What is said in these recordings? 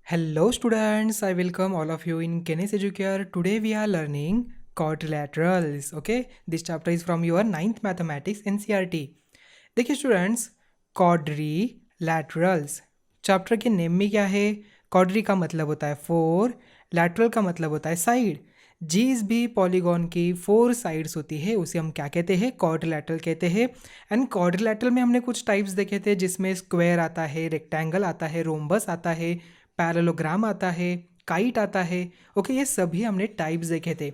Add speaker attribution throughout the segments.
Speaker 1: Hello students, I welcome all of you in Kenes Educare. Today we are learning quadrilaterals. Okay, this chapter is from your ninth mathematics NCERT. देखिए students, quadrilaterals chapter के name में क्या है? Quadri का मतलब होता है four, lateral का मतलब होता है साइड। जिस भी पॉलीगॉन की फोर साइड्स होती है उसे हम क्या कहते हैं? क्वाड्रिलैटरल कहते हैं। एंड क्वाड्रिलैटरल में हमने कुछ टाइप्स देखे थे जिसमें स्क्वायर आता है, रेक्टेंगल आता है, रोम्बस आता है, पैरेललोग्राम आता है, काइट आता है। ओके, ये सभी हमने टाइप्स देखे थे।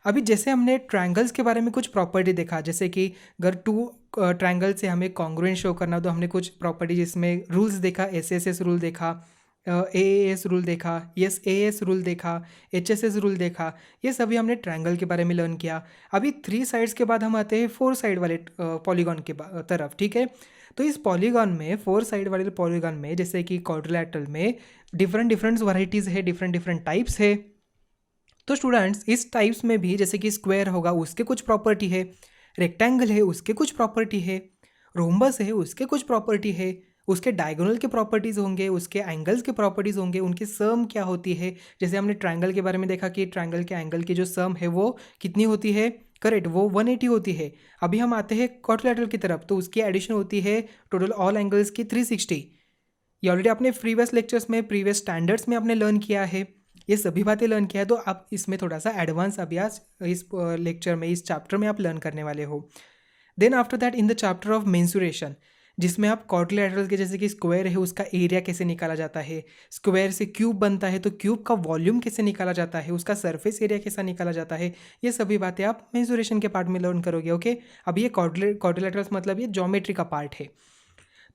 Speaker 1: अभी जैसे हमने ट्रायंगल्स के बारे में कुछ प्रॉपर्टी देखा, जैसे कि अगर टू ट्रायंगल से हमें कॉन्ग्रुएंट शो करना, तो हमने कुछ प्रॉपर्टी जिसमें रूल्स देखा, एस रूल देखा, ए एस रूल देखा, एस ए एस रूल देखा, एच एस रूल देखा। ये सभी हमने ट्रायंगल के बारे में लर्न किया। अभी थ्री साइड्स के बाद हम आते हैं फोर साइड वाले पॉलीगॉन के तरफ। ठीक है, तो इस पॉलीगॉन में, फोर साइड वाले पॉलीगॉन में, जैसे कि क्वाड्रिलैटरल में डिफरेंट डिफरेंट वैराइटीज़ है, डिफरेंट डिफरेंट टाइप्स है। तो स्टूडेंट्स, इस टाइप्स में भी जैसे कि स्क्वायर होगा उसके कुछ प्रॉपर्टी है, रेक्टेंगल है उसके कुछ प्रॉपर्टी है, रोम्बस है उसके कुछ प्रॉपर्टी है, उसके डायगोनल के प्रॉपर्टीज़ होंगे, उसके एंगल्स के प्रॉपर्टीज़ होंगे, उनकी सम क्या होती है। जैसे हमने ट्रायंगल के बारे में देखा कि ट्रायंगल के एंगल की जो सम है वो कितनी होती है? करेक्ट, वो 180 होती है। अभी हम आते हैं क्वाड्रिलैटरल की तरफ, तो उसकी एडिशन होती है टोटल ऑल एंगल्स की 360। ये ऑलरेडी आपने प्रीवियस लेक्चर्स में, प्रीवियस स्टैंडर्ड्स में आपने लर्न किया है, ये सभी बातें लर्न किया है। तो आप इसमें थोड़ा सा एडवांस अभ्यास इस लेक्चर में, इस चैप्टर में आप लर्न करने वाले हो। Then after that in the chapter of mensuration, जिसमें आप क्वाड्रिलैटरल के, जैसे कि स्क्वायर है उसका एरिया कैसे निकाला जाता है, स्क्वायर से क्यूब बनता है तो क्यूब का वॉल्यूम कैसे निकाला जाता है, उसका सरफेस एरिया कैसा निकाला जाता है, ये सभी बातें आप मेंसुरेशन के पार्ट में लर्न करोगे। ओके, अब ये क्वाड्रिलैटरल्स मतलब ये ज्योमेट्री का पार्ट है।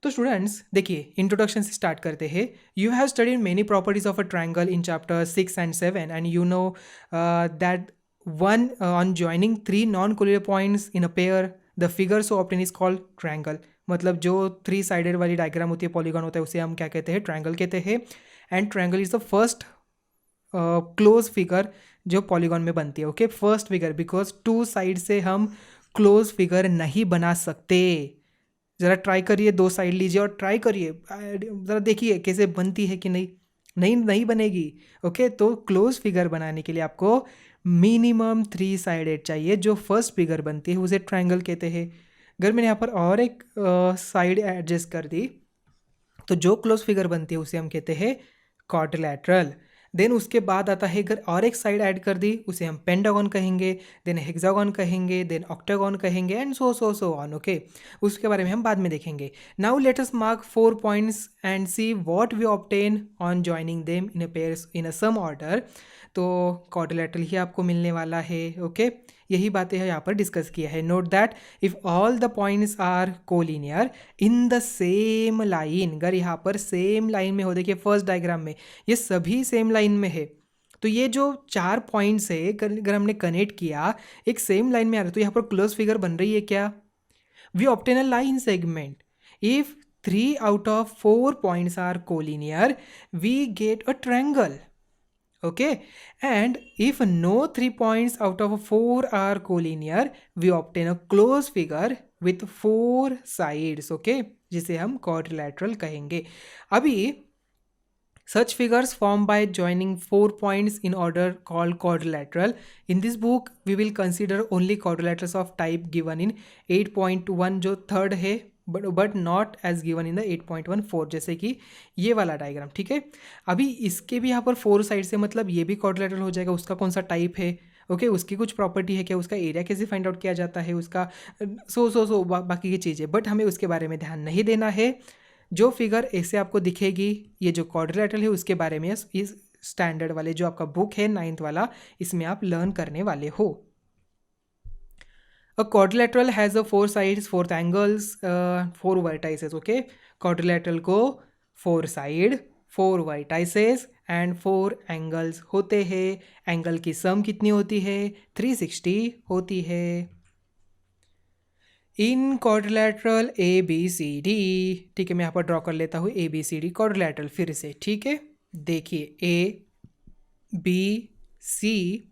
Speaker 1: तो स्टूडेंट्स देखिए, इंट्रोडक्शन से स्टार्ट करते हैं। You have studied many properties of a triangle in chapter 6 and 7 and you know that one on joining three non collinear points in a pair the figure so obtain is called triangle. मतलब जो three sided वाली diagram होती है, polygon होता है, उसे हम क्या कहते हैं? ट्रायंगल कहते हैं। And triangle is the first close figure जो पॉलीगॉन में बनती है। Okay, first figure, because two side से हम क्लोज फिगर नहीं बना सकते। ज़रा ट्राई करिए, दो साइड लीजिए और ट्राई करिए, ज़रा देखिए कैसे बनती है कि नहीं। नहीं, नहीं बनेगी। ओके, तो क्लोज फिगर बनाने के लिए आपको मिनिमम थ्री साइडेड चाहिए। जो फर्स्ट फिगर बनती है उसे ट्रायंगल कहते हैं। अगर मैंने यहाँ पर और एक साइड एडजस्ट कर दी, तो जो क्लोज फिगर बनती है उसे हम कहते हैं क्वाड्रिलैटरल। देन उसके बाद आता है, अगर और एक साइड ऐड कर दी उसे हम पेंटागन कहेंगे, देन हेक्सागन कहेंगे, देन ऑक्टागन कहेंगे, एंड सो ऑन। ओके, उसके बारे में हम बाद में देखेंगे। Now let us mark 4 points and see what we obtain on joining them in a pairs in a some order. तो क्वाड्रिलैटरल ही आपको मिलने वाला है। ओके, यही बातें है यहाँ पर डिस्कस किया है। Note that if all the points are collinear in the same line, अगर यहाँ पर सेम लाइन में हो, देखिए फर्स्ट डायग्राम में ये सभी सेम लाइन में है, तो ये जो चार पॉइंट्स है अगर हमने कनेक्ट किया एक सेम लाइन में आ रहा है, तो यहाँ पर क्लोज फिगर बन रही है क्या? We obtain a line segment if three out of four points are collinear, we get a triangle. Okay, and if no 3 points out of four are collinear, we obtain a closed figure with four sides. Okay, जिसे हम quadrilateral कहेंगे। अभी such figures formed by joining 4 points in order called quadrilateral. In this book we will consider only quadrilaterals of type given in 8.1 जो third है, but not as given in the 8.14, जैसे कि ये वाला डायग्राम। ठीक है, अभी इसके भी यहाँ पर फोर साइड से, मतलब ये भी क्वाड्रिलेटरल हो जाएगा। उसका कौन सा टाइप है? ओके, उसकी कुछ प्रॉपर्टी है क्या? उसका एरिया कैसे फाइंड आउट किया जाता है? उसका बाकी की चीज़ें, बट हमें उसके बारे में ध्यान नहीं देना है। जो फिगर ऐसे आपको दिखेगी, ये जो क्वाड्रिलेटरल है उसके बारे में इस स्टैंडर्ड वाले जो आपका बुक है नाइन्थ वाला, इसमें आप लर्न करने वाले हो। A quadrilateral has a four sides, four angles, four vertices. Okay, quadrilateral को four side, four vertices and four angles होते हैं। एंगल की सम कितनी होती है? 360 होती है। In quadrilateral A B C D, ठीक है, मैं यहाँ पर ड्रॉ कर लेता हूँ A B C D quadrilateral फिर से। ठीक है, देखिए ए बी सी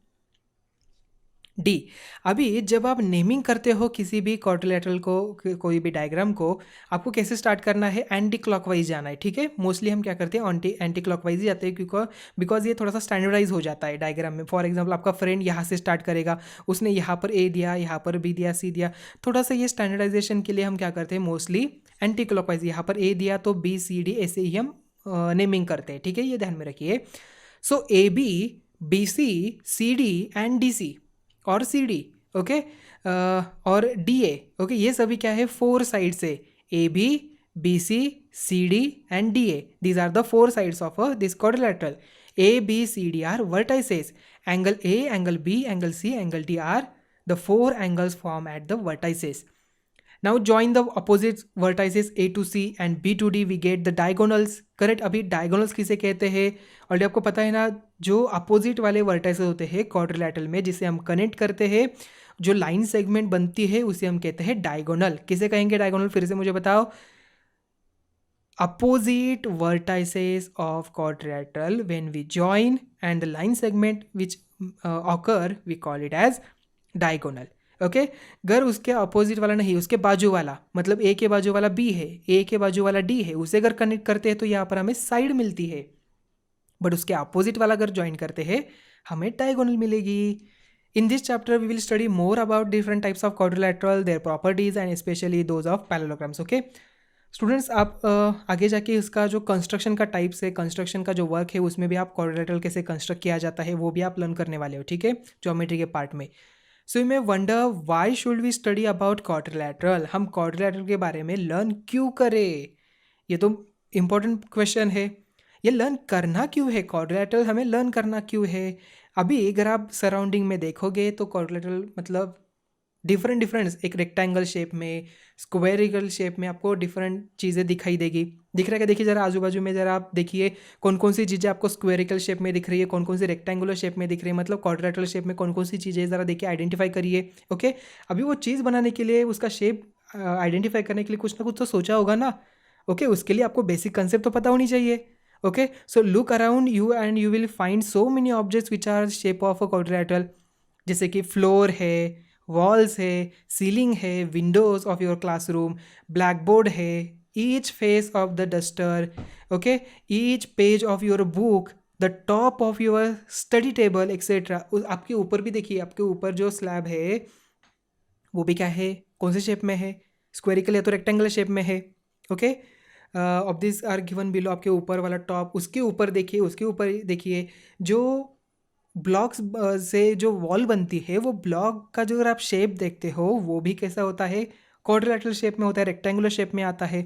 Speaker 1: डी। अभी जब आप नेमिंग करते हो किसी भी क्वाड्रिलेटरल को, कोई भी डायग्राम को, आपको कैसे स्टार्ट करना है, एंटी क्लॉकवाइज जाना है, ठीक है। मोस्टली हम क्या करते हैं, एंटी क्लॉकवाइज ही जाते हैं, क्योंकि बिकॉज ये थोड़ा सा स्टैंडर्डाइज हो जाता है डायग्राम में। फॉर एग्जाम्पल आपका फ्रेंड यहाँ से स्टार्ट करेगा, उसने यहाँ पर ए दिया, यहाँ पर बी दिया, सी दिया, थोड़ा सा ये स्टैंडर्डाइजेशन के लिए हम क्या करते हैं, मोस्टली एंटी क्लॉकवाइज, यहाँ पर ए दिया तो बी सी डी ऐसे ही हम नेमिंग करते हैं, ठीक है, ये ध्यान में रखिए। So A B, B C D and D C और सी डी, ओके, और डी ए, ओके, ये सभी क्या है, 4 साइड से, A B, B C D and D A, these are the 4 sides of this quadrilateral. A, B, C, D are vertices. Angle A, angle B, angle C, angle D are the 4 angles formed at the vertices. Now join the opposite vertices A to C and B to D, we get the diagonals. Correct. अभी diagonals किसे कहते हैं, already आपको पता है ना, जो opposite वाले वर्टाइसेस होते हैं क्वाड्रिलेटरल में, जिसे हम कनेक्ट करते हैं, जो लाइन सेगमेंट बनती है उसे हम कहते हैं डायगोनल। किसे कहेंगे डायगोनल, फिर से मुझे बताओ। opposite vertices of quadrilateral when we join and the line segment which occur we call it as diagonal. Okay, अगर उसके अपोजिट वाला नहीं, उसके बाजू वाला, मतलब ए के बाजू वाला बी है, ए के बाजू वाला डी है, उसे अगर कनेक्ट करते हैं तो यहाँ पर हमें साइड मिलती है, बट उसके अपोजिट वाला अगर ज्वाइन करते हैं हमें डायगोनल मिलेगी। In this chapter, we will study more about different types of quadrilateral, their properties and especially those of parallelograms. Okay, students आप आगे जाके इसका जो कंस्ट्रक्शन का टाइप्स है, कंस्ट्रक्शन का जो वर्क है, उसमें भी आप क्वाड्रिलेटरल कैसे कंस्ट्रक्ट किया जाता है वो भी आप लर्न करने वाले हो, ठीक है, ज्योमेट्री के पार्ट में। So you may wonder why should we study about quadrilateral, हम क्वाड्रिलेटरल के बारे में लर्न क्यों करें, ये तो इम्पोर्टेंट क्वेश्चन है। ये लर्न करना क्यों है, क्वाड्रिलेटरल हमें लर्न करना क्यों है। अभी अगर आप सराउंडिंग में देखोगे तो क्वाड्रिलेटरल मतलब डिफरेंट एक रेक्टेंगल शेप में, स्क्वेरिकल शेप में आपको डिफरेंट चीज़ें दिखाई देगी। दिख रहा है क्या, देखिए ज़रा आजू बाजू में, ज़रा आप देखिए कौन कौन सी चीज़ें आपको स्क्वेरिकल शेप में दिख रही है, कौन कौन सी रेक्टेंगुलर शेप में दिख रही है, मतलब क्वाड्रिलेटरल शेप में कौन कौन सी चीज़ें, ज़रा देखिए, आइडेंटिफाई करिए। ओके, अभी वो चीज़ बनाने के लिए, उसका शेप आइडेंटिफाई करने के लिए कुछ ना कुछ तो सोचा होगा ना। ओके, उसके लिए आपको बेसिक कंसेप्ट तो पता होनी चाहिए। Okay, so look around you and you will find so many objects which are shape of a quadrilateral, जैसे कि फ्लोर है, वॉल्स है, सीलिंग है, windows of your classroom, black board है, each face of the duster, okay, each page of your book, the top of your study table etcetera. आपके ऊपर भी देखिए, आपके ऊपर जो स्लैब है वो भी क्या है, कौन से शेप में है, स्क्वेरिकल या तो रेक्टेंगुलर शेप में है। Okay, of this are given below, आपके ऊपर वाला टॉप, उसके ऊपर देखिए, उसके ऊपर देखिए, जो ब्लॉक्स से जो वॉल बनती है, वो ब्लॉक का जो अगर आप शेप देखते हो वो भी कैसा होता है, क्वाड्रिलेटरल शेप में होता है, रेक्टेंगुलर शेप में आता है।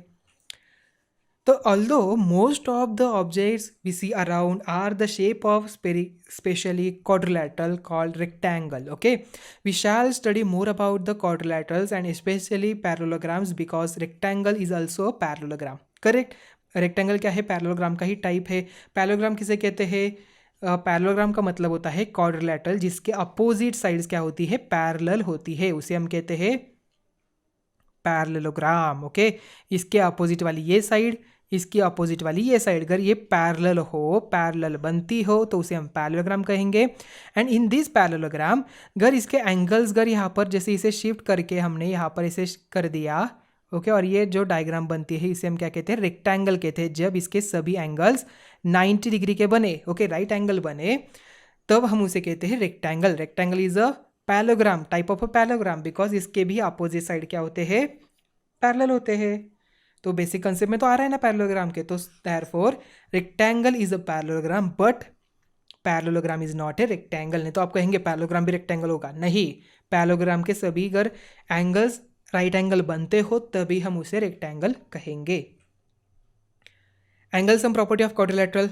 Speaker 1: तो although most of the objects we see around are the shape of specially quadrilateral called rectangle. Okay, we shall study more about the quadrilaterals and especially parallelograms because rectangle is also a parallelogram. Correct, rectangle क्या है, parallelogram का ही type है। Parallelogram किसे कहते हैं, parallelogram का मतलब होता है क्वाड्रिलेटरल जिसके अपोजिट साइड्स क्या होती है, पैरेलल होती है, उसे हम कहते हैं पैरेललोग्राम। ओके, इसके अपोजिट वाली ये साइड, इसकी अपोजिट वाली ये साइड, अगर ये पैरेलल हो, पैरेलल बनती हो तो उसे हम पैरेललोग्राम कहेंगे। एंड इन दिस पैरेललोग्राम अगर इसके एंगल्स, अगर यहाँ पर जैसे इसे शिफ्ट करके हमने यहाँ पर इसे कर दिया, ओके, और ये जो डायग्राम बनती है इसे हम क्या कहते हैं, रेक्टेंगल कहते हैं। जब इसके सभी एंगल्स 90 डिग्री के बने, ओके, राइट एंगल बने, तब हम उसे कहते हैं rectangle. Rectangle is a parallelogram, type of a parallelogram, because इसके भी अपोजिट साइड क्या होते हैं, पैरेलल होते हैं। तो बेसिक कंसेप्ट में तो आ रहा है ना पैरेललोग्राम के, तो therefore rectangle is a parallelogram but parallelogram is not a rectangle. नहीं तो आप कहेंगे पैरेललोग्राम भी रेक्टेंगल होगा, नहीं, पैरेललोग्राम के सभी अगर एंगल्स राइट एंगल बनते हो तभी हम उसे रेक्टेंगल कहेंगे। Angle sum property of quadrilateral,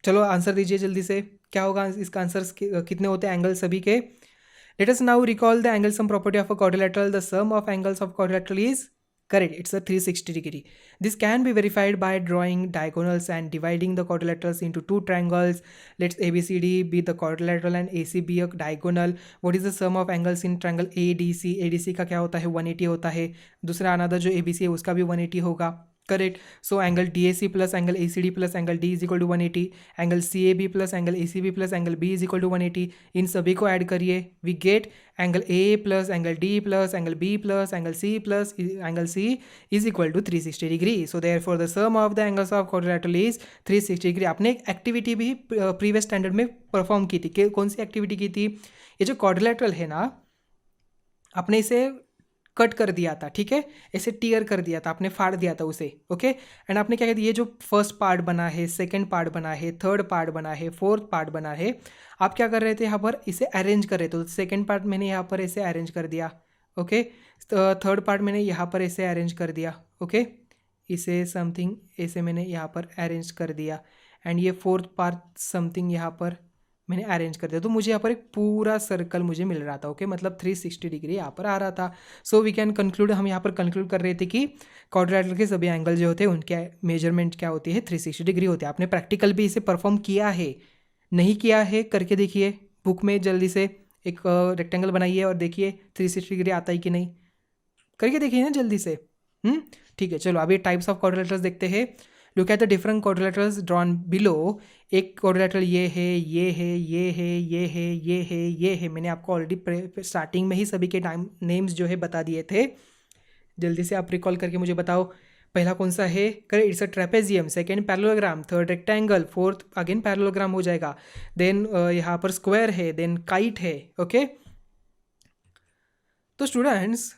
Speaker 1: चलो आंसर दीजिए जल्दी से, क्या होगा इसका आंसर, कितने होते हैं एंगल सभी के। Let us now recall the angle sum property of a quadrilateral, the sum of angles of quadrilateral is correct, it's a 360 degree. This can be verified by drawing diagonals and dividing the quadrilaterals into two triangles. Let's ABCD be the quadrilateral and AC be a diagonal. What is the sum of angles in triangle ADC? ADC का क्या होता है, 180 होता है। दूसरा another जो ABC है उसका भी 180 होगा। Correct. So angle DAC plus angle ACD plus angle D is equal to 180, angle CAB plus angle ACB plus angle B is equal to 180. इन सभी को ऐड करिए, we get angle A plus angle D plus angle B plus angle C plus angle C is equal to 360 degree. So therefore the sum of the angles of quadrilateral is 360 degree. आपने एक activity भी previous standard में perform की थी. कौन सी activity की थी? ये जो क्वाड्रिलेटरल है ना, आपने इसे कट कर दिया था, ठीक है, ऐसे टीयर कर दिया था, आपने फाड़ दिया था उसे. ओके, एंड आपने क्या कहते हैं, ये जो फर्स्ट पार्ट बना है, सेकंड पार्ट बना है, थर्ड पार्ट बना है, फोर्थ पार्ट बना है, आप क्या कर रहे थे यहाँ पर, इसे अरेंज कर रहे थे. तो सेकंड पार्ट मैंने यहाँ पर ऐसे अरेंज कर दिया. ओके, थर्ड पार्ट मैंने यहाँ पर ऐसे अरेंज कर दिया. ओके, इसे समथिंग ऐसे मैंने यहाँ पर अरेंज कर दिया. एंड ये फोर्थ पार्ट समथिंग यहाँ पर मैंने अरेंज कर दिया. तो मुझे यहाँ पर एक पूरा सर्कल मुझे मिल रहा था. ओके, मतलब 360 डिग्री यहाँ पर आ रहा था. सो वी कैन कंक्लूड, हम यहाँ पर कंक्लूड कर रहे थे कि क्वाड्रिलेटरल के सभी एंगल जो होते हैं उनके मेजरमेंट क्या होती है, 360 डिग्री होती है. आपने प्रैक्टिकल भी इसे परफॉर्म किया है, नहीं किया है करके देखिए बुक में, जल्दी से एक रेक्टेंगल बनाइए और देखिए 360 डिग्री आता है कि नहीं, करके देखिए ना जल्दी से. ठीक है, चलो अभी टाइप्स ऑफ क्वाड्रिलेटरल्स देखते हैं. Look at the different quadrilaterals drawn below. एक क्वाड्रिलेटरल ये है, ये है, ये है, ये है, ये है, ये है. मैंने आपको ऑलरेडी स्टार्टिंग में ही सभी के टाइम नेम्स जो है बता दिए थे. जल्दी से आप रिकॉल करके मुझे बताओ, पहला कौन सा है? Correct, it's a trapezium. Second parallelogram, third rectangle, fourth again parallelogram हो जाएगा. देन यहाँ पर स्क्वायर है, देन काइट है. ओके, तो students,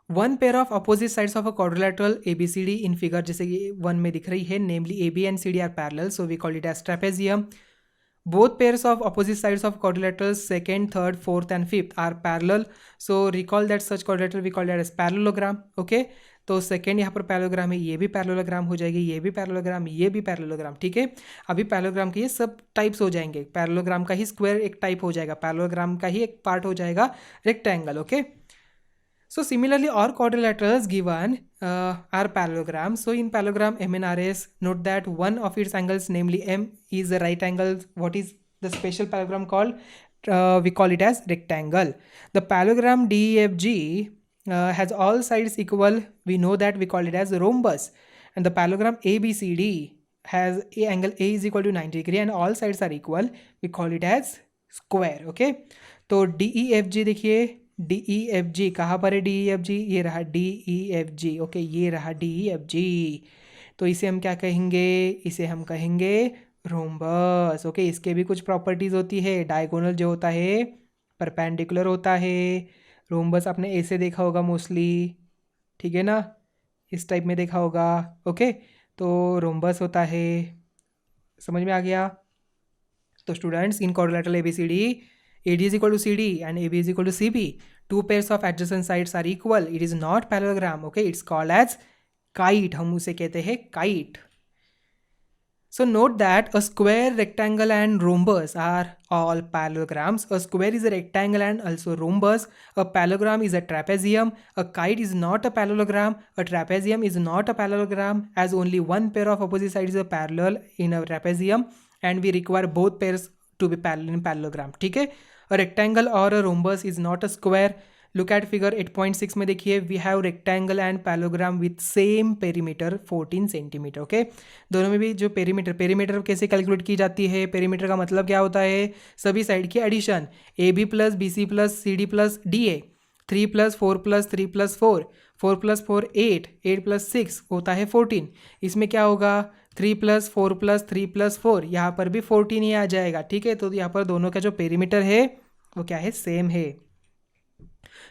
Speaker 1: one pair of opposite sides of a quadrilateral ABCD in figure, जैसे ये 1 में दिख रही है, namely AB and CD are parallel, so we call it as trapezium. Both pairs of opposite sides of quadrilaterals, second, third, fourth and fifth are parallel. So recall that such quadrilateral we call that as parallelogram. Okay, तो second यहाँ पर parallelogram है, ये भी parallelogram हो जाएगी, ये भी पैरेललोग्राम, ये भी पैरेललोग्राम. ठीक है, अभी पैरेललोग्राम के ये सब टाइप्स हो जाएंगे. पैरेललोग्राम का ही स्क्वायर एक टाइप हो जाएगा, पैरेललोग्राम का ही एक पार्ट हो जाएगा rectangle. Okay, so similarly all quadrilaterals given are parallelograms. So in parallelogram MNRS, note that one of its angles, namely M, is a right angle. What is the special parallelogram called? We call it as rectangle. The parallelogram DEFG has all sides equal. We know that we call it as rhombus. And the parallelogram ABCD has a angle A is equal to 90 degree and all sides are equal. We call it as square. Okay, तो DEFG देखिए, DEFG कहाँ पर है? DEFG ये रहा DEFG. Okay, ये रहा DEFG. तो इसे हम क्या कहेंगे? इसे हम कहेंगे रोम्बस. ओके, इसके भी कुछ प्रॉपर्टीज़ होती है. डायगोनल जो होता है परपेंडिकुलर होता है. रोम्बस आपने ऐसे देखा होगा मोस्टली, ठीक है ना, इस टाइप में देखा होगा. ओके, तो रोम्बस होता है. समझ में आ गया? तो students, in quadrilateral ABCD, AD is equal to CD and AB is equal to CB. Two pairs of adjacent sides are equal. It is not parallelogram. Okay, it's called as kite. हम उसे कहते हैं kite. So note that a square, rectangle and rhombus are all parallelograms. A square is a rectangle and also rhombus. A parallelogram is a trapezium. A kite is not a parallelogram. A trapezium is not a parallelogram, as only one pair of opposite sides is a parallel in a trapezium and we require both pairs to be parallel in parallelogram. ठीक है, a rectangle or a rhombus is not a square. Look at figure 8.6 में देखिए, we have rectangle and parallelogram with same perimeter 14 centimetre. Okay, दोनों में भी जो perimeter कैसे calculate की जाती है? पेरीमीटर का मतलब क्या होता है? सभी साइड की addition, AB plus BC plus CD plus DA, 3 plus 4 plus 3 plus 4, 4 plus 4 8, 8 plus 6 होता है 14. इसमें क्या होगा? 3 प्लस 4 प्लस 3 प्लस 4, यहाँ पर भी 14 ही आ जाएगा. ठीक है, तो यहाँ पर दोनों का जो पेरीमीटर है वो क्या है? सेम है.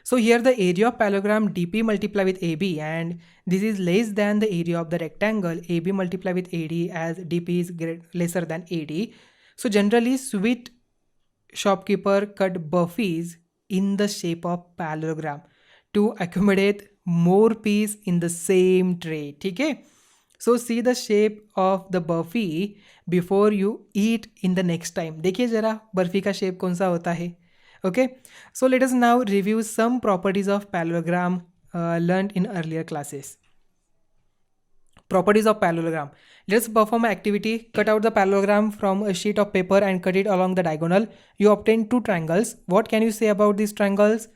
Speaker 1: So here the area of parallelogram DP multiply with AB and this is less than the area of the rectangle AB multiply with AD as DP is lesser than AD. So generally sweet shopkeeper cut burfies in the shape of parallelogram to accommodate more piece in the same tray. ठीक है, so see the shape of the burfi before you eat in the next time. देखिए जरा बर्फी का shape कौन सा होता है. Okay, so let us now review some properties of parallelogram learned in earlier classes. Properties of parallelogram. Let's perform an activity. Cut out the parallelogram from a sheet of paper and cut it along the diagonal. You obtain two triangles. What can you say about these triangles?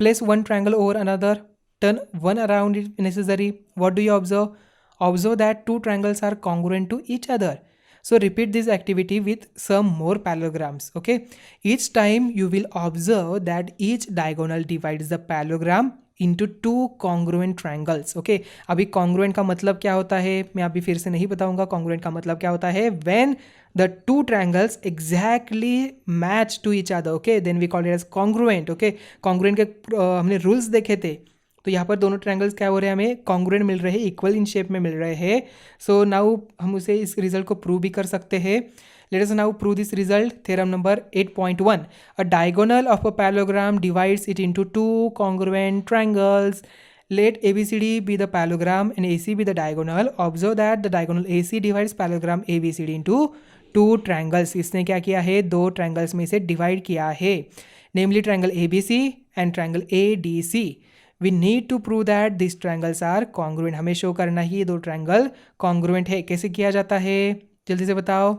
Speaker 1: Place one triangle over another. turn one around if necessary. What do you observe? Observe that two triangles are congruent to each other. So repeat this activity with some more parallelograms. Okay, each time you will observe that each diagonal divides the parallelogram into two congruent triangles. Okay, अभी congruent का मतलब क्या होता है मैं अभी फिर से नहीं बताऊंगा. congruent का मतलब क्या होता है? when the two triangles exactly match to each other. Okay, then we call it as congruent. Okay, congruent के हमने rules देखे थे. तो यहाँ पर दोनों ट्रायंगल्स क्या हो रहे हैं, हमें कॉन्ग्रुएंट मिल रहे हैं, इक्वल इन शेप में मिल रहे हैं. सो नाउ हम उसे इस रिजल्ट को प्रूव भी कर सकते हैं. Late us now prove this result. Theorem number 8.1. A diagonal of a parallelogram divides it into two congruent triangles. Let ABCD be the parallelogram and AC be the diagonal. Observe that the diagonal AC divides parallelogram ABCD into two triangles. इसने क्या किया है, दो triangles में से divide किया है, namely triangle ABC and triangle ADC. We need to prove that this triangles are congruent. हमें शो करना ही ये दो ट्रायंगल कॉन्ग्रुएंट है. कैसे किया जाता है जल्दी से बताओ.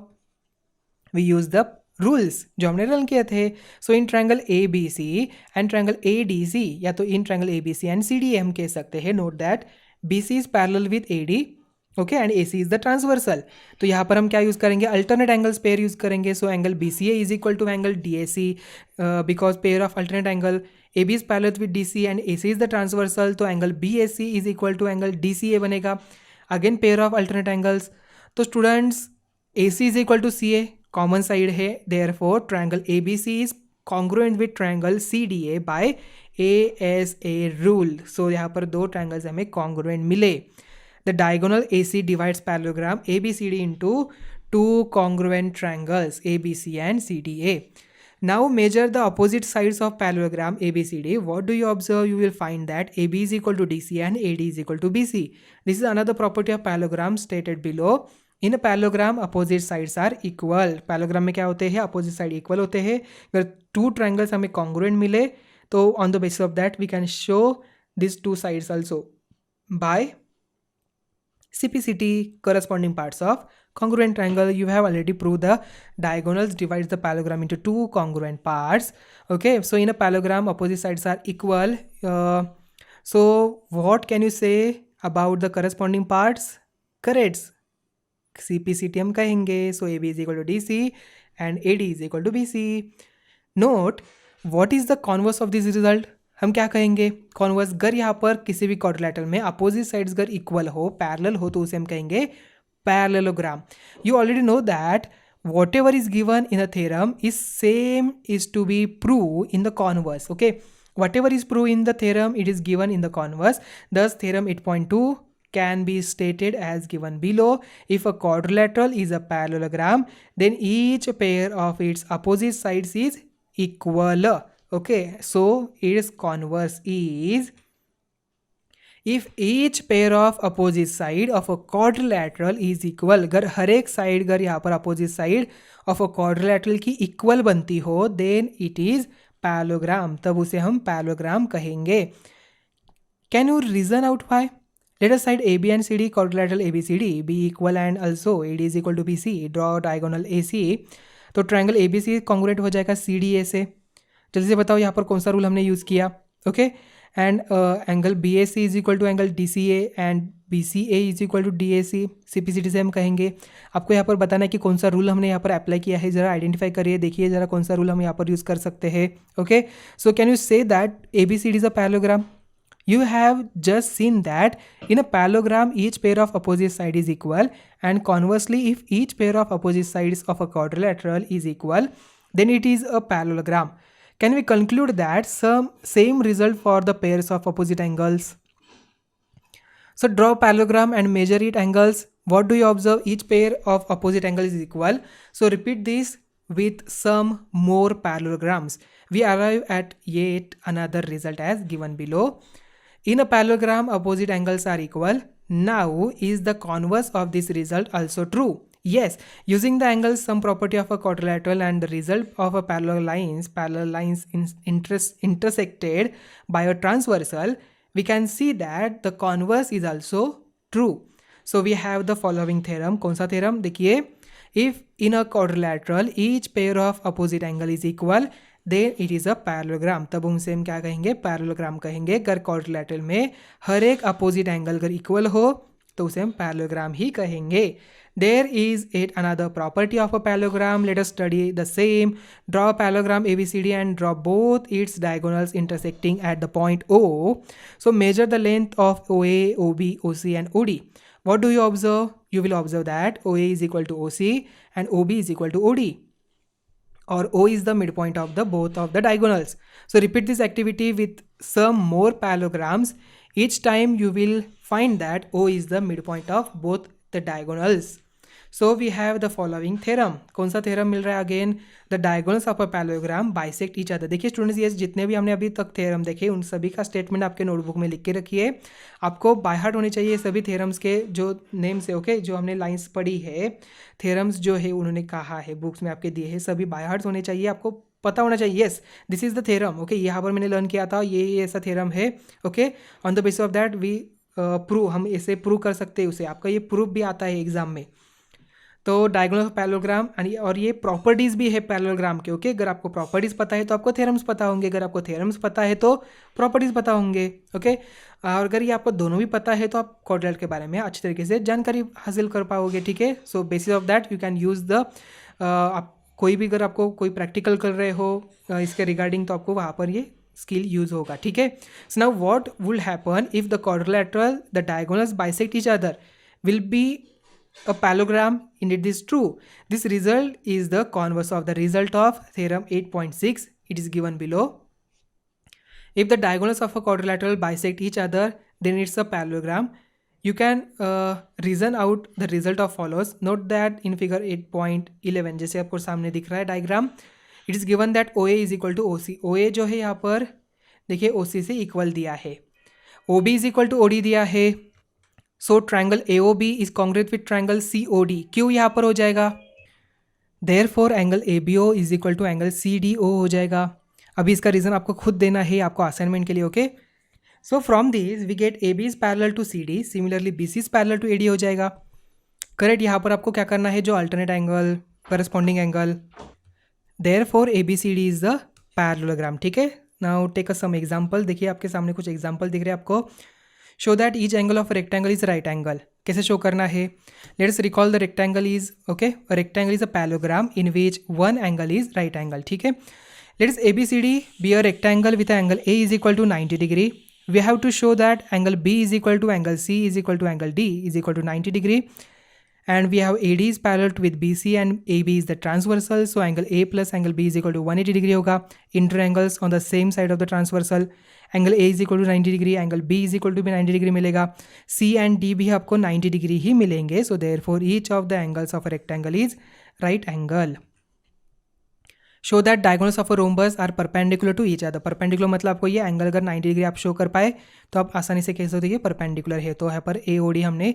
Speaker 1: वी यूज द रूल्स जो हमने रन किए थे. So in triangle ABC and triangle ADC, या तो in triangle ABC and CDA हम कह सकते हैं. Note that BC is parallel with AD. Okay, and AC is the transversal. तो यहाँ पर हम क्या यूज़ करेंगे, अल्टरनेट एंगल्स पेयर यूज़ करेंगे. So angle BCA is equal to angle DAC because pair of alternate angle AB is parallel with DC and AC is the transversal. तो angle BAC is equal to angle DCA बनेगा. Again pair of alternate angles. तो students AC is equal to CA, common side है. Therefore triangle ABC is congruent with triangle CDA by ASA rule. So यहाँ पर दो triangles हमें congruent मिले. The diagonal AC divides parallelogram ABCD into two congruent triangles ABC and CDA. Now measure the opposite sides of parallelogram ABCD. What do you observe? You will find that AB is equal to DC and AD is equal to BC. This is another property of parallelogram stated below. In a parallelogram, opposite sides are equal. Parallelogram में क्या होते हैं, opposite side equal होते हैं. अगर two triangles हमें congruent मिले तो on the basis of that we can show these two sides also by CPCT, corresponding parts of congruent triangle. You have already proved the diagonals divides the parallelogram into two congruent parts. Okay, so in a parallelogram opposite sides are equal. So what can you say about the corresponding parts? Correct, CPCT हम कहेंगे. So AB is equal to DC and AD is equal to BC. Note what is the converse of this result. हम क्या कहेंगे, converse. अगर यहाँ पर किसी भी क्वाड्रिलेटरल में अपोजिट साइड्स अगर इक्वल हो, पैरेलल हो, तो उसे हम कहेंगे parallelogram. You already know that whatever is given in a theorem is same is to be proved in the converse. Okay, whatever is proved in the theorem, it is given in the converse. Thus theorem 8.2 can be stated as given below. If a quadrilateral is a parallelogram, then each pair of its opposite sides is equal. Okay, so its converse is, if each pair of opposite side of a quadrilateral is equal. अगर हर एक side अगर यहाँ पर opposite side of a quadrilateral की equal बनती हो, then it is parallelogram. तब उसे हम parallelogram कहेंगे. Can you reason out why? Let us side AB and CD quadrilateral ABCD be equal and also AD is equal to BC. Draw diagonal AC. तो triangle ABC congruent हो जाएगा CDA से. जल्दी से बताओ यहाँ पर कौन सा रूल हमने यूज़ किया. Okay, and angle BAC is equal to angle DCA and BCA is equal to DAC. CPCT से हम कहेंगे. आपको यहाँ पर बताना है कि कौन सा रूल हमने यहाँ पर अप्लाई किया है. ज़रा आइडेंटिफाई करिए, देखिए ज़रा कौन सा रूल हम यहाँ पर यूज़ कर सकते हैं. Okay, so can you say that ABCD is a parallelogram. You have just seen that in a parallelogram each pair of opposite side is equal, and conversely if each pair of opposite sides of a quadrilateral is equal, then it is a parallelogram. Can we conclude that same result for the pairs of opposite angles? So draw parallelogram and measure its angles. What do you observe? Each pair of opposite angles is equal. So repeat this with some more parallelograms. We arrive at yet another result as given below. In a parallelogram, opposite angles are equal. Now, is the converse of this result also true? Yes, using the angles sum property of a quadrilateral and the result of a parallel lines intersected by a transversal, we can see that the converse is also true. So we have the following theorem. कौन सा theorem? देखिए, if in a quadrilateral each pair of opposite angle is equal, then it is a parallelogram, तब उनसे हम क्या कहेंगे, parallelogram कहेंगे। अगर क्वाड्रिलैटरल में हर एक अपोजिट एंगल अगर इक्वल हो तो उसे हम पैरेललोग्राम ही कहेंगे। There is at another property of a parallelogram, let us study the same. Draw parallelogram ABCD and draw both its diagonals intersecting at the point O. So measure the length of OA, OB, OC and OD. What do you observe? You will observe that OA is equal to OC and OB is equal to OD, or O is the midpoint of the both of the diagonals. So repeat this activity with some more parallelograms. Each time you will find that O is the midpoint of both the diagonals. So we have the following theorem. कौन सा theorem मिल रहा है again? The diagonals of a parallelogram bisect each other. देखिए students, ये जितने भी हमने अभी तक थ्योरम देखे उन सभी का स्टेटमेंट आपके नोटबुक में लिख के रखिए। आपको बाय हार्ट होने चाहिए सभी थ्योरम्स के जो नेम्स है, ओके, जो हमने लाइंस पढ़ी है, थ्योरम्स जो है उन्होंने कहा है बुक्स में आपके दिए हैं, सभी बाय हार्ट होने चाहिए, आपको पता होना चाहिए। Yes, this is the theorem, okay, यहाँ पर मैंने लर्न किया था, ये ऐसा थ्योरम है, okay. On the basis of that we prove, हम इसे प्रूव कर सकते हैं उसे, आपका ये प्रूफ भी आता है एग्जाम में। तो डायगोनल ऑफ पैरेललोग्राम, और ये प्रॉपर्टीज़ भी है पैरेललोग्राम के, ओके। अगर आपको प्रॉपर्टीज़ पता है तो आपको थ्योरम्स पता होंगे, अगर आपको थ्योरम्स पता है तो प्रॉपर्टीज़ पता होंगे, ओके। और अगर ये आपको दोनों भी पता है तो आप क्वाड्रिलैटरल के बारे में अच्छी तरीके से जानकारी हासिल कर पाओगे, ठीक है। So basis of that you can use the, आप कोई भी अगर आपको कोई प्रैक्टिकल कर रहे हो इसके रिगार्डिंग तो आपको वहाँ पर ये स्किल यूज होगा, ठीक है। So now what will happen if the quadrilateral the diagonals bisect each other will be a parallelogram? Indeed this is true. This result is the converse of the result of theorem 8.6. It is given below. If the diagonals of a quadrilateral bisect each other, then it's a parallelogram. You can reason out the result of follows. Note that in figure 8.11 जैसे आपको सामने दिख रहा है diagram, it is given that OA is equal to OC. OA जो है यहाँ पर देखिए OC से इक्वल दिया है, OB is equal to OD दिया है। So triangle AOB is congruent with triangle COD, क्यों यहाँ पर हो जाएगा, therefore angle ABO is equal to angle CDO हो जाएगा। अभी इसका रीज़न आपको खुद देना है आपको असाइनमेंट के लिए, okay. So from this we get AB is parallel to CD, similarly BC is parallel to AD हो जाएगा, करेक्ट। यहाँ पर आपको क्या करना है, जो alternate angle, corresponding angle, therefore ABCD is the parallelogram, ठीक है। Now take a some example, देखिए आपके सामने कुछ एग्जाम्पल दिख रहे हैं आपको। Show that each angle of rectangle is right angle, कैसे शो करना है, let us recall the rectangle is, okay, rectangle is a parallelogram in which one angle is right angle, ठीक है। Let us ABCD be a rectangle with angle A is equal to 90 degree, we have to show that angle B is equal to angle C is equal to angle D is equal to 90 degree, and we have AD is parallel with BC and AB is the transversal, so angle A plus angle B is equal to 180 degree होगा। interangles on the same side of the transversal, angle A is equal to 90 degree, angle B is equal to भी 90 degree मिलेगा, C and D भी आपको 90 degree ही मिलेंगे, so therefore each of the angles of a rectangle is right angle. Show that diagonals of a rhombus are perpendicular to each other. perpendicular मतलब आपको ये angle अगर 90 degree आप show कर पाए तो आप आसानी से कह सकते हो ये परपेंडिकुलर है, तो यहाँ पर AOD हमने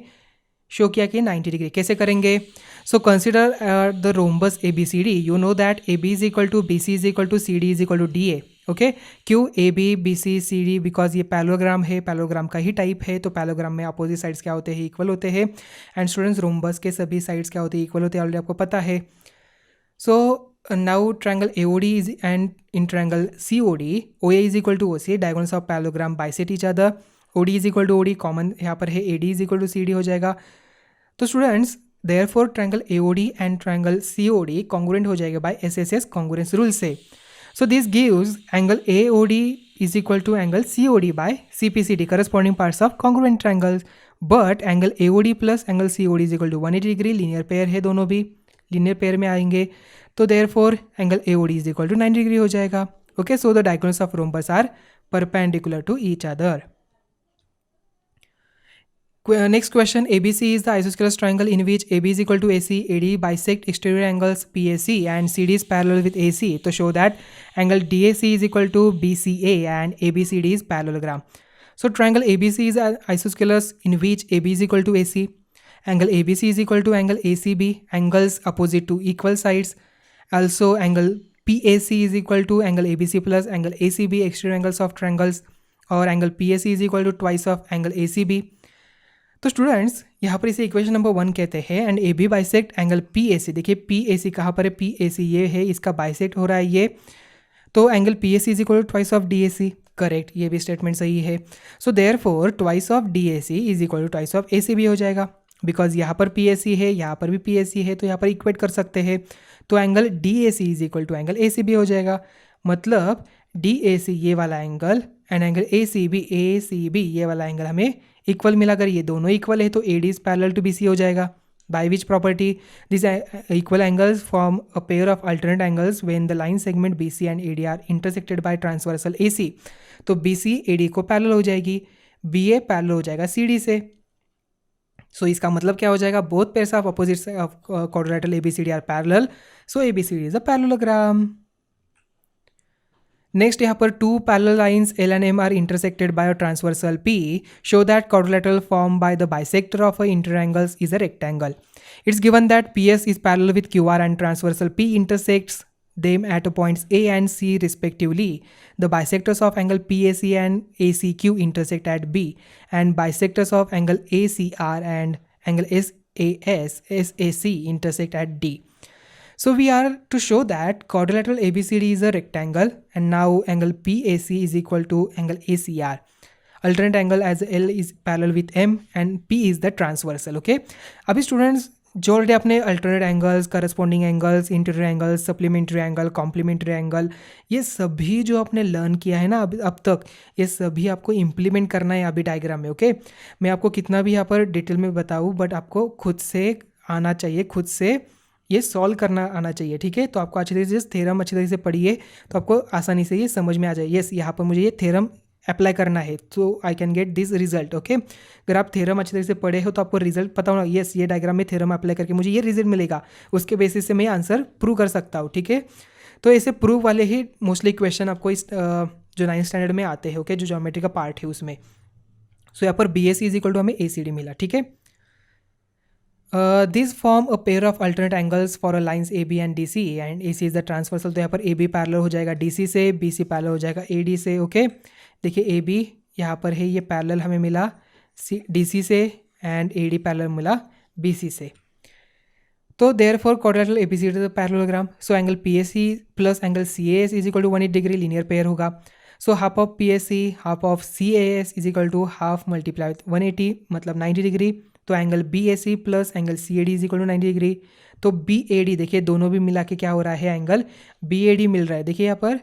Speaker 1: शो किया कि 90 डिग्री, कैसे करेंगे। So consider the rhombus ABCD, you know that AB is equal to BC is equal to CD is equal to DA, okay. क्यों AB BC CD, बिकॉज ये पैरेललोग्राम है, पैरेललोग्राम का ही टाइप है, तो पैरेललोग्राम में अपोजिट साइड्स क्या होते हैं, इक्वल होते हैं। एंड स्टूडेंट्स रोम्बस के सभी साइड्स क्या होते हैं, इक्वल होते हैं, ऑलरेडी आपको पता है। So now triangle AOD is and in triangle COD OA is equal to OC, diagonals of parallelogram bisect each other, OD is equal to OD, common यहाँ पर है AD is equal to CD हो जाएगा। तो students therefore triangle AOD and triangle COD congruent हो जाएगा by SSS congruence rule से। So this gives angle AOD is equal to angle COD by CPCD, corresponding parts of congruent triangles. But angle AOD plus angle COD is equal to 180 degree, linear pair है, दोनों भी linear pair में आएंगे, तो therefore angle AOD is equal to 90 degree हो जाएगा, okay. So the diagonals of rhombus are perpendicular to each other. Next question, ABC is the isosceles triangle in which AB is equal to AC, AD bisect exterior angles PAC and CD is parallel with AC. To show that angle DAC is equal to BCA and ABCD is parallelogram. So triangle ABC is an isosceles in which AB is equal to AC. Angle ABC is equal to angle ACB, angles opposite to equal sides. Also angle PAC is equal to angle ABC plus angle ACB, exterior angles of triangles, or angle PAC is equal to twice of angle ACB. तो students यहाँ पर इसे equation number 1 कहते हैं and AB bisect angle PAC, देखिए PAC कहाँ पर है, PAC ये है, इसका बाइसेक्ट हो रहा है ये, तो angle P S C is equal to twice of D A C, correct, ये भी स्टेटमेंट सही है। So therefore twice of D A C is equal to twice of A C भी हो जाएगा, बिकॉज यहाँ पर पी एस सी है, यहाँ पर भी पी एस सी है, तो यहाँ पर इक्वेट कर सकते हैं। तो angle D A C is equal to angle A C भी हो जाएगा, मतलब डी ए सी ये वाला angle and angle A C B ये वाला एंगल हमें इक्वल मिला। अगर ये दोनों इक्वल है तो A D is parallel to B C हो जाएगा। By which property these equal angles form a pair of alternate angles when the line segment BC and AD are intersected by transversal AC। तो BC AD को parallel हो जाएगी, BA parallel हो जाएगा CD से। सो इसका मतलब क्या हो जाएगा, both pairs of opposite of quadrilateral ABCD are parallel, so ABCD is a parallelogram. Next यहाँ पर two parallel lines L and M are intersected by a transversal P show that quadrilateral formed by the bisector of a interangles is a rectangle. It's given that PS is parallel with QR and transversal P intersects them at points A and C respectively. The bisectors of angle PAC and ACQ intersect at B, and bisectors of angle ACR and angle SAC intersect at D. So we are to show that quadrilateral ABCD is a rectangle, and now angle PAC is equal to angle ACR. Alternate angle as L is parallel with M and P is the transversal. Okay. अभी students जो already आपने alternate angles, corresponding angles, interior angles, supplementary angle, complementary angle, ये सभी जो आपने learn किया है ना अब तक, ये सभी आपको इम्प्लीमेंट करना है अभी डायग्राम में। ओके, मैं आपको कितना भी यहाँ पर डिटेल में बताऊँ, बट आपको खुद से आना चाहिए, खुद से ये सॉल्व करना आना चाहिए। ठीक है, तो आपको अच्छी तरीके से थ्योरम अच्छी तरीके से पढ़िए तो आपको आसानी से ये समझ में आ जाए। यस, यहाँ पर मुझे ये थ्योरम अप्लाई करना है तो I can get this result. Okay, अगर आप थ्योरम अच्छी तरीके से पढ़े हो तो आपको रिजल्ट पता होना, यस ये डायग्राम में थ्योरम अप्लाई करके मुझे ये रिजल्ट मिलेगा, उसके बेसिस से मैं आंसर प्रूव कर सकता हूँ। ठीक है, तो ऐसे प्रूव वाले ही मोस्टली क्वेश्चन आपको इस जो 9th स्टैंडर्ड में आते हैं। ओके, जो ज्योमेट्री का पार्ट है उसमें। सो यहाँ पर B S C is equal to हमें ए सी डी मिला। ठीक है, this form a pair of alternate angles for a lines A B and D C and A C is the transversal. तो यहाँ पर A B parallel हो जाएगा D C से, बी सी पैरेलल हो जाएगा ए डी से। Okay, देखिए ए बी यहाँ पर है, ये पैरेलल हमें मिला सी डी सी से एंड ए डी पैरेलल मिला बी सी से। तो therefore quadrilateral ABCD is a parallelogram. So angle P S C plus angle C A S is equal to 180 degree, linear pair होगा। So half of P S C half of C A S is equal to half multiply with 180 मतलब 90 degree. तो angle B A C plus angle C A D is equal to 90 degree. तो B A D देखिए दोनों भी मिला के क्या हो रहा है, एंगल बी ए डी मिल रहा है। देखिए यहाँ पर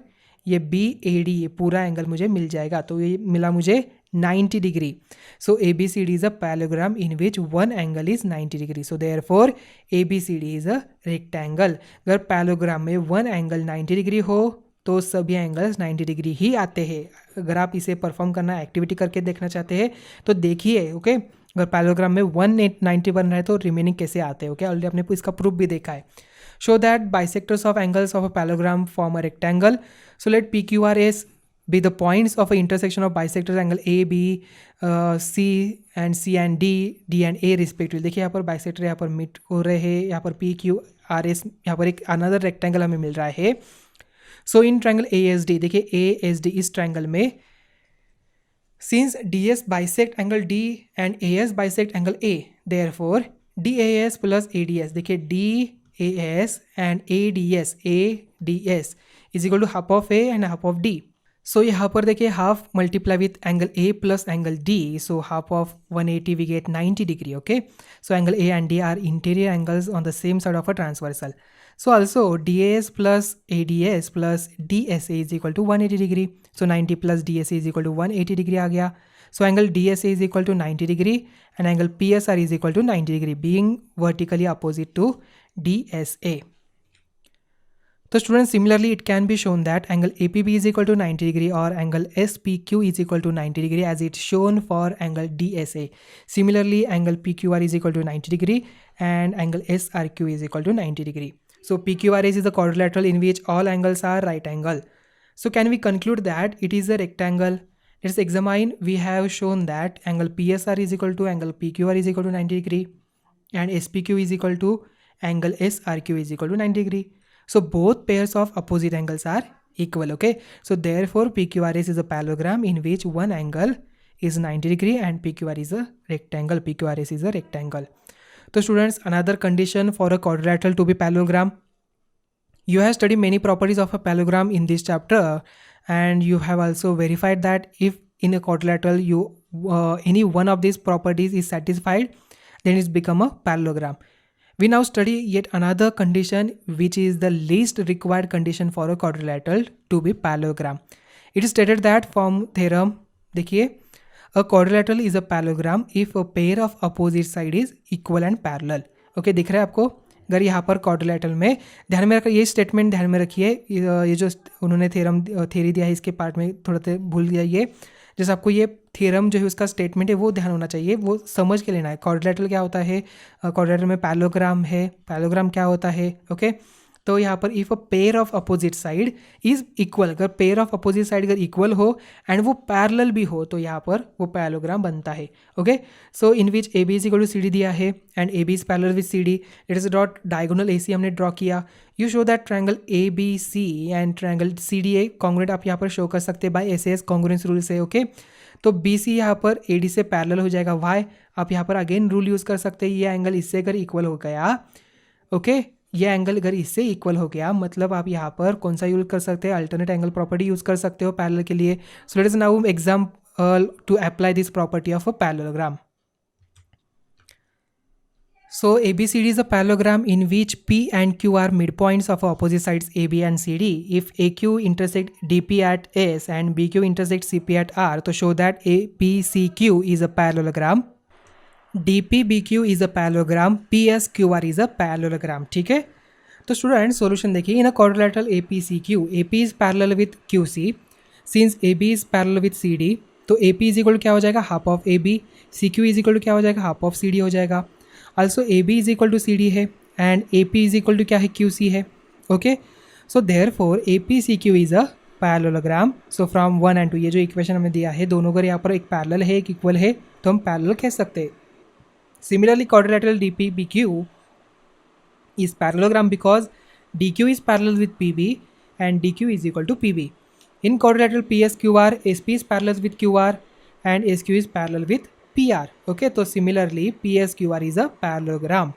Speaker 1: ये बी ए डी ये पूरा एंगल मुझे मिल जाएगा, तो ये मिला मुझे 90 degree. So A B C D is a parallelogram in which one angle is 90 degree. So therefore A B C D is a rectangle. अगर पैरेललोग्राम में वन एंगल 90 डिग्री हो तो सभी एंगल्स 90 डिग्री ही आते हैं। अगर आप इसे परफॉर्म करना एक्टिविटी करके देखना चाहते हैं तो देखिए। ओके, अगर पैरेललोग्राम में 190 बन रहा है तो रिमेनिंग कैसे आते हैं। ओके, ऑलरेडी आपने इसका प्रूफ भी देखा है। Show that bisectors of angles of a parallelogram form a rectangle. So let P Q R S be the points of an intersection of bisectors angle A, B, C and D, D and A respectively। देखिए यहाँ पर bisector यहाँ पर meet हो रहे हैं, यहाँ पर P Q R S, यहाँ पर एक अनदर रेक्टेंगल हमें मिल रहा है। So in triangle A S D, देखिए ए एस डी इस ट्रायंगल में since D S bisect angle D and A S bisect angle A, therefore D A S plus A D S, देखिए D A S and A D S is equal to half of A and half of D. So यहाँ पर देखिए half multiply with angle A plus angle D, so half of 180 we get 90 degree. Okay, so angle A and D are interior angles on the same side of a transversal. So also D A S plus A D S plus D S A is equal to 180 degree. So 90 plus D S A is equal to 180 degree आ गया। So angle D S A is equal to 90 degree and angle P S R is equal to 90 degree being vertically opposite to D S A. तो student similarly it can be shown that angle A P B is equal to 90 degree और angle S P Q is equal to 90 degree as it shown for angle D S A. Similarly angle P Q R is equal to 90 degree and angle S R Q is equal to 90 degree. So P Q R S is the quadrilateral in which all angles are right angle. So can we conclude that it is a rectangle? Let's examine. We have shown that angle PSR is equal to angle PQR is equal to 90 degree and SPQ is equal to angle SRQ is equal to 90 degree. So both pairs of opposite angles are equal. Okay, so therefore PQRS is a parallelogram in which one angle is 90 degree and PQR is a rectangle. PQRS is a rectangle. So students, another condition for a quadrilateral to be parallelogram, You have studied many properties of a parallelogram in this chapter, and you have also verified that if in a quadrilateral any one of these properties is satisfied, then it's become a parallelogram. We now study yet another condition, which is the least required condition for a quadrilateral to be parallelogram. It is stated that from theorem, देखिए, a quadrilateral is a parallelogram if a pair of opposite side is equal and parallel. Okay, दिख रहा है आपको? अगर यहाँ पर quadrilateral में ध्यान में रखिए, ये स्टेटमेंट ध्यान में रखिए, ये जो उन्होंने थ्योरी दिया है इसके पार्ट में थोड़ा सा भूल जाइए। जैसे आपको ये थ्योरम जो है उसका स्टेटमेंट है वो ध्यान होना चाहिए, वो समझ के लेना है। क्वाड्रिलेटरल क्या होता है, क्वाड्रिलेटरल में पैरेललोग्राम है, पैरेललोग्राम क्या होता है, ओके। तो यहाँ पर if a pair of opposite side is equal, अगर पेयर ऑफ अपोजिट साइड अगर इक्वल हो एंड वो पैरेलल भी हो तो यहाँ पर वो पैरेललोग्राम बनता है, okay. So in which A B is equal to C D दिया है and A B is parallel with C D, it is dot diagonal A C हमने ड्रॉ किया। You show that triangle A B C and triangle C D A congruent आप यहाँ पर show कर सकते हैं by S S congruence rule से, okay. तो बी सी यहाँ पर ए डी से पैरेलल हो जाएगा, वाई आप यहाँ पर अगेन रूल यूज़ कर सकते हैं, ये एंगल इससे अगर इक्वल हो गया, ओके, ये एंगल अगर इससे इक्वल हो गया मतलब आप यहाँ पर कौन सा यूज कर सकते हैं, अल्टरनेट एंगल प्रॉपर्टी यूज़ कर सकते हो पैरेलल के लिए। So let us now example to apply this property of a parallelogram. So ABCD is a parallelogram in which P and Q are midpoints of opposite sides AB and CD. If AQ intersect DP at S and BQ intersect CP at R, तो show that ABCQ is a parallelogram. DPBQ is a parallelogram. PSQR is a parallelogram. ठीक है, तो student solution देखिए, in a quadrilateral APCQ, AP is parallel with QC. Since AB is parallel with CD, तो AP is equal क्या हो जाएगा, half of AB, CQ is equal क्या हो जाएगा, हाफ ऑफ CD हो जाएगा। Also AB is equal to C D है and AP is equal to क्या है, QC है, okay. So therefore APCQ is a parallelogram. So from 1 and 2 ये जो इक्वेशन हमें दिया है दोनों अगर यहाँ पर एक पैरेलल है एक इक्वल है तो हम पैरेलल कह सकते हैं। Similarly quadrilateral DPBQ is parallelogram because DQ is parallel with PB and DQ is equal to PB. In quadrilateral PSQR, SP is parallel with QR and SQ is parallel with PR, okay. तो similarly PSQR is a parallelogram.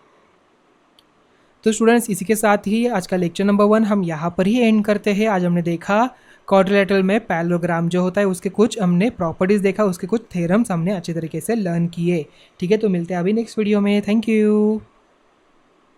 Speaker 1: तो students इसी के साथ ही आज का lecture number 1 हम यहाँ पर ही एंड करते हैं। आज हमने देखा क्वाड्रिलेटरल में पैरेललोग्राम जो होता है उसके कुछ हमने प्रॉपर्टीज देखा, उसके कुछ थ्योरम्स हमने अच्छे तरीके से लर्न किए, ठीक है। तो मिलते हैं अभी नेक्स्ट वीडियो में, थैंक यू।